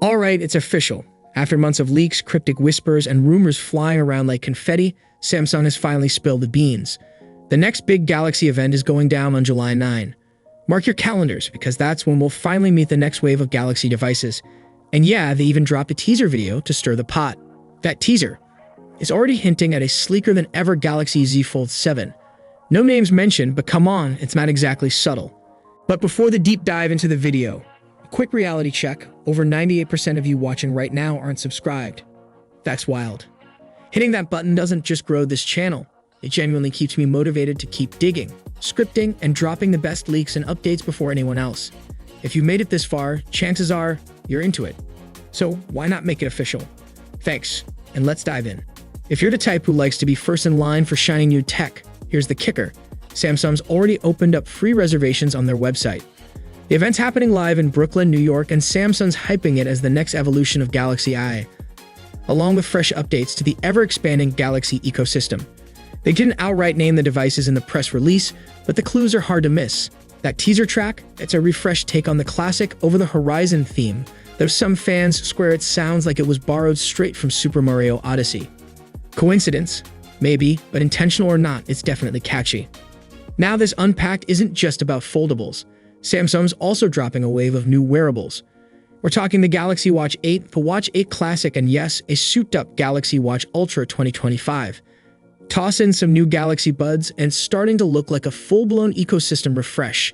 All right, it's official. After months of leaks, cryptic whispers, and rumors flying around like confetti, Samsung has finally spilled the beans. The next big Galaxy event is going down on July 9. Mark your calendars, because that's when we'll finally meet the next wave of Galaxy devices. And yeah, they even dropped a teaser video to stir the pot. That teaser is already hinting at a sleeker-than-ever Galaxy Z Fold 7. No names mentioned, but come on, it's not exactly subtle. But before the deep dive into the video, a quick reality check. Over 98% of you watching right now aren't subscribed. That's wild. Hitting that button doesn't just grow this channel. It genuinely keeps me motivated to keep digging, scripting, and dropping the best leaks and updates before anyone else. If you made it this far, chances are you're into it. So why not make it official? Thanks, and let's dive in. If you're the type who likes to be first in line for shiny new tech, here's the kicker. Samsung's already opened up free reservations on their website. The event's happening live in Brooklyn, New York, and Samsung's hyping it as the next evolution of Galaxy I, along with fresh updates to the ever-expanding Galaxy ecosystem. They didn't outright name the devices in the press release, but the clues are hard to miss. That teaser track, it's a refreshed take on the classic over-the-horizon theme, though some fans swear it sounds like it was borrowed straight from Super Mario Odyssey. Coincidence? Maybe, but intentional or not, it's definitely catchy. Now this Unpacked isn't just about foldables. Samsung's also dropping a wave of new wearables. We're talking the Galaxy Watch 8, the Watch 8 Classic, and yes, a souped-up Galaxy Watch Ultra 2025. Toss in some new Galaxy Buds, and it's starting to look like a full-blown ecosystem refresh.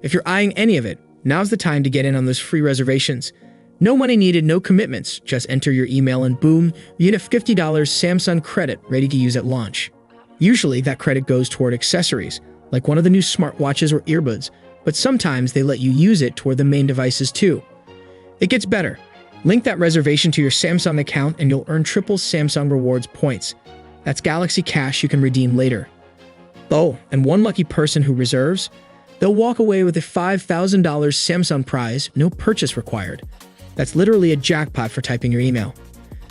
If you're eyeing any of it, now's the time to get in on those free reservations. No money needed, no commitments. Just enter your email and boom, you get a $50 Samsung credit ready to use at launch. Usually, that credit goes toward accessories, like one of the new smartwatches or earbuds, but sometimes they let you use it toward the main devices too. It gets better. Link that reservation to your Samsung account and you'll earn triple Samsung Rewards points. That's Galaxy Cash you can redeem later. Oh, and one lucky person who reserves, they'll walk away with a $5,000 Samsung prize, no purchase required. That's literally a jackpot for typing your email.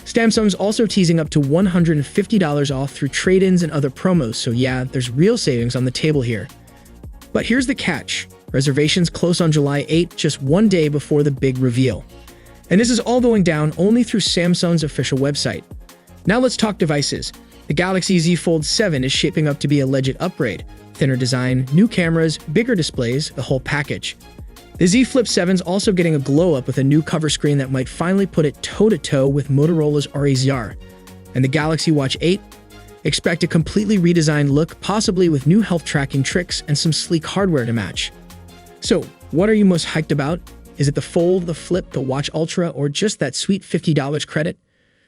Samsung's also teasing up to $150 off through trade-ins and other promos, so yeah, there's real savings on the table here. But here's the catch. Reservations close on July 8, just one day before the big reveal. And this is all going down only through Samsung's official website. Now let's talk devices. The Galaxy Z Fold 7 is shaping up to be a legit upgrade. Thinner design, new cameras, bigger displays, the whole package. The Z Flip 7's also getting a glow-up with a new cover screen that might finally put it toe-to-toe with Motorola's RAZR. And the Galaxy Watch 8? Expect a completely redesigned look, possibly with new health tracking tricks and some sleek hardware to match. So, what are you most hyped about? Is it the Fold, the Flip, the Watch Ultra, or just that sweet $50 credit?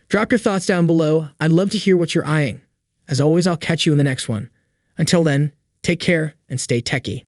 Drop your thoughts down below. I'd love to hear what you're eyeing. As always, I'll catch you in the next one. Until then, take care and stay techie.